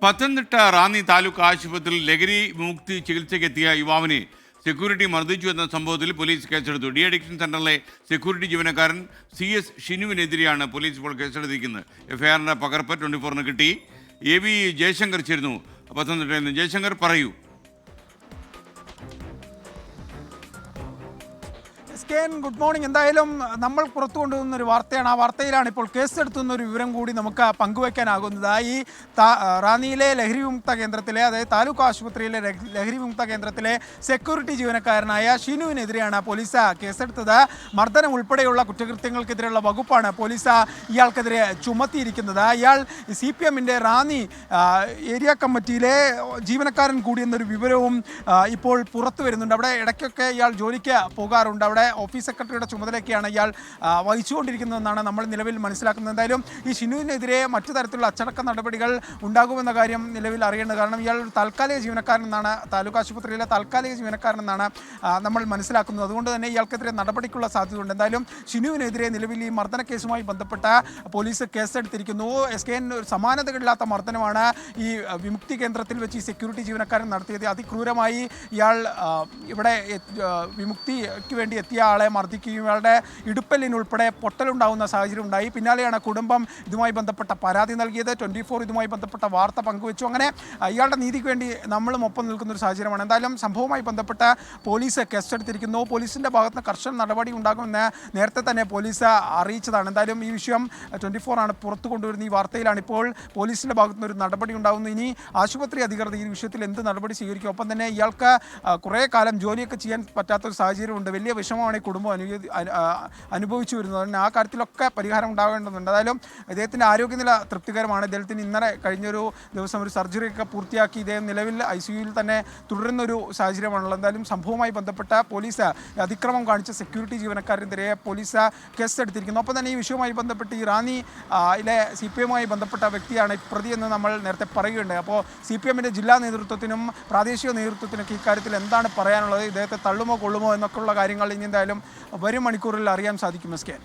പത്തനംതിട്ട റാന്നി താലൂക്ക് ആശുപത്രിയിൽ ലഹരി വിമുക്തി ചികിത്സയ്ക്കെത്തിയ യുവാവിനെ സെക്യൂരിറ്റി മർദ്ദിച്ചു എന്ന സംഭവത്തിൽ പോലീസ് കേസെടുത്തു. ഡി അഡിക്ഷൻ സെന്ററിലെ സെക്യൂരിറ്റി ജീവനക്കാരൻ CS ഷിനുവിനെതിരെയാണ് പോലീസ് ഇപ്പോൾ കേസെടുത്തിരിക്കുന്നത്. എഫ്ഐആറിന്റെ പകർപ്പ് 24-ന് കിട്ടി. AV ജയശങ്കർ ചേരുന്നു പത്തനംതിട്ടയിൽ നിന്ന്. ജയശങ്കർ, പറയൂ. Good morning. എന്തായാലും നമ്മൾ പുറത്തു കൊണ്ടുവന്ന ഒരു വാർത്തയാണ്. ആ വാർത്തയിലാണ് ഇപ്പോൾ കേസെടുത്തുന്നൊരു വിവരം കൂടി നമുക്ക് പങ്കുവയ്ക്കാനാകുന്നത്. ഈ റാന്നിയിലെ ലഹരി വിമുക്ത കേന്ദ്രത്തിലെ, അതായത് താലൂക്ക് ആശുപത്രിയിലെ ലഹരി വിമുക്ത കേന്ദ്രത്തിലെ സെക്യൂരിറ്റി ജീവനക്കാരനായ ഷിനുവിനെതിരെയാണ് പോലീസ് കേസെടുത്തത്. മർദ്ദനം ഉൾപ്പെടെയുള്ള കുറ്റകൃത്യങ്ങൾക്കെതിരെയുള്ള വകുപ്പാണ് പോലീസ് ഇയാൾക്കെതിരെ ചുമത്തിയിരിക്കുന്നത്. ഇയാൾ CPMന്റെ റാന്നി ഏരിയ കമ്മിറ്റിയിലെ ജീവനക്കാരൻ കൂടിയെന്നൊരു വിവരവും ഇപ്പോൾ പുറത്തു വരുന്നുണ്ട്. അവിടെ ഇടയ്ക്കൊക്കെ ഇയാൾ ജോലിക്ക് പോകാറുണ്ട്. അവിടെ ഓഫീസ് സെക്രട്ടറിയുടെ ചുമതലയൊക്കെയാണ് ഇയാൾ വഹിച്ചുകൊണ്ടിരിക്കുന്നതെന്നാണ് നമ്മൾ നിലവിൽ മനസ്സിലാക്കുന്നത്. എന്തായാലും ഈ ഷിനുവിനെതിരെ മറ്റു തരത്തിലുള്ള അച്ചടക്ക നടപടികൾ ഉണ്ടാകുമെന്ന കാര്യം നിലവിൽ അറിയേണ്ടത്. കാരണം ഇയാൾ താൽക്കാലിക ജീവനക്കാരനെന്നാണ്, താലൂക്ക് ആശുപത്രിയിലെ താൽക്കാലിക ജീവനക്കാരനെന്നാണ് നമ്മൾ മനസ്സിലാക്കുന്നത്. അതുകൊണ്ട് തന്നെ ഇയാൾക്കെതിരെ നടപടിക്കുള്ള സാധ്യതയുണ്ട്. എന്തായാലും ഷിനുവിനെതിരെ നിലവിൽ ഈ മർദ്ദന കേസുമായി ബന്ധപ്പെട്ട പോലീസ് കേസെടുത്തിരിക്കുന്നു. SKN സമാനതകളില്ലാത്ത മർദ്ദനമാണ് ഈ വിമുക്തി കേന്ദ്രത്തിൽ വെച്ച് ഈ സെക്യൂരിറ്റി ജീവനക്കാരൻ നടത്തിയത്. അതിക്രൂരമായി ഇയാൾ ഇവിടെ വിമുക്തിക്ക് വേണ്ടി എത്തിയ ആളെ മർദ്ദിക്കുകയും ഇയാളുടെ ഇടുപ്പല്ലിനുൾപ്പെടെ പൊട്ടലുണ്ടാകുന്ന സാഹചര്യം ഉണ്ടായി. പിന്നാലെയാണ് കുടുംബം ഇതുമായി ബന്ധപ്പെട്ട പരാതി നൽകിയത്. 24 ഇതുമായി ബന്ധപ്പെട്ട വാർത്ത പങ്കുവച്ചു. അങ്ങനെ ഇയാളുടെ നീതിക്ക് വേണ്ടി നമ്മളും ഒപ്പം നിൽക്കുന്ന ഒരു സാഹചര്യമാണ്. എന്തായാലും സംഭവവുമായി ബന്ധപ്പെട്ട പോലീസ് കേസെടുത്തിരിക്കുന്നു. പോലീസിൻ്റെ ഭാഗത്ത് നിന്ന് കർശന നടപടി ഉണ്ടാകുമെന്ന് നേരത്തെ തന്നെ പോലീസ് അറിയിച്ചതാണ്. എന്തായാലും ഈ വിഷയം 24 ആണ് പുറത്തു കൊണ്ടുവരുന്ന ഈ വാർത്തയിലാണ് ഇപ്പോൾ പോലീസിൻ്റെ ഭാഗത്തു നിന്ന് ഒരു നടപടി ഉണ്ടാകുന്നു. ഇനി ആശുപത്രി അധികൃതർ ഈ വിഷയത്തിൽ എന്ത് നടപടി സ്വീകരിക്കും? ഒപ്പം തന്നെ ഇയാൾക്ക് കുറേ കാലം ജോലിയൊക്കെ ചെയ്യാൻ പറ്റാത്തൊരു സാഹചര്യമുണ്ട്. വലിയ വിഷമമാണ് ഈ കുടുംബം അനുഭവിച്ചു വരുന്നത്. അതിന് ആ കാര്യത്തിലൊക്കെ പരിഹാരം ഉണ്ടാകേണ്ടതുണ്ട്. എന്തായാലും ഇദ്ദേഹത്തിൻ്റെ ആരോഗ്യനില തൃപ്തികരമാണ്. ഇദ്ദേഹത്തിന് ഇന്നലെ കഴിഞ്ഞൊരു ദിവസം ഒരു സർജറിയൊക്കെ പൂർത്തിയാക്കി ഇദ്ദേഹം നിലവിൽ ICUയിൽ തന്നെ തുടരുന്നൊരു സാഹചര്യമാണുള്ളത്. എന്തായാലും സംഭവവുമായി ബന്ധപ്പെട്ട പോലീസ് അതിക്രമം കാണിച്ച സെക്യൂരിറ്റി ജീവനക്കാരനെതിരെ പോലീസ് കേസെടുത്തിരിക്കുന്നു. ഒപ്പം തന്നെ ഈ വിഷയവുമായി ബന്ധപ്പെട്ട് ഈ റാന്നിയിലെ CPMമായി ബന്ധപ്പെട്ട വ്യക്തിയാണ് പ്രതിയെന്ന് നമ്മൾ നേരത്തെ പറയുകയുണ്ടായി. അപ്പോൾ CPMന്റെ ജില്ലാ നേതൃത്വത്തിനും പ്രാദേശിക നേതൃത്വത്തിനൊക്കെ ഇക്കാര്യത്തിൽ എന്താണ് പറയാനുള്ളത്? ഇദ്ദേഹത്തെ തള്ളുമോ കൊള്ളുമോ എന്നൊക്കെയുള്ള കാര്യങ്ങൾ ഇനി എന്തായാലും വരും മണിക്കൂറിൽ അറിയാൻ സാധിക്കും. SKN.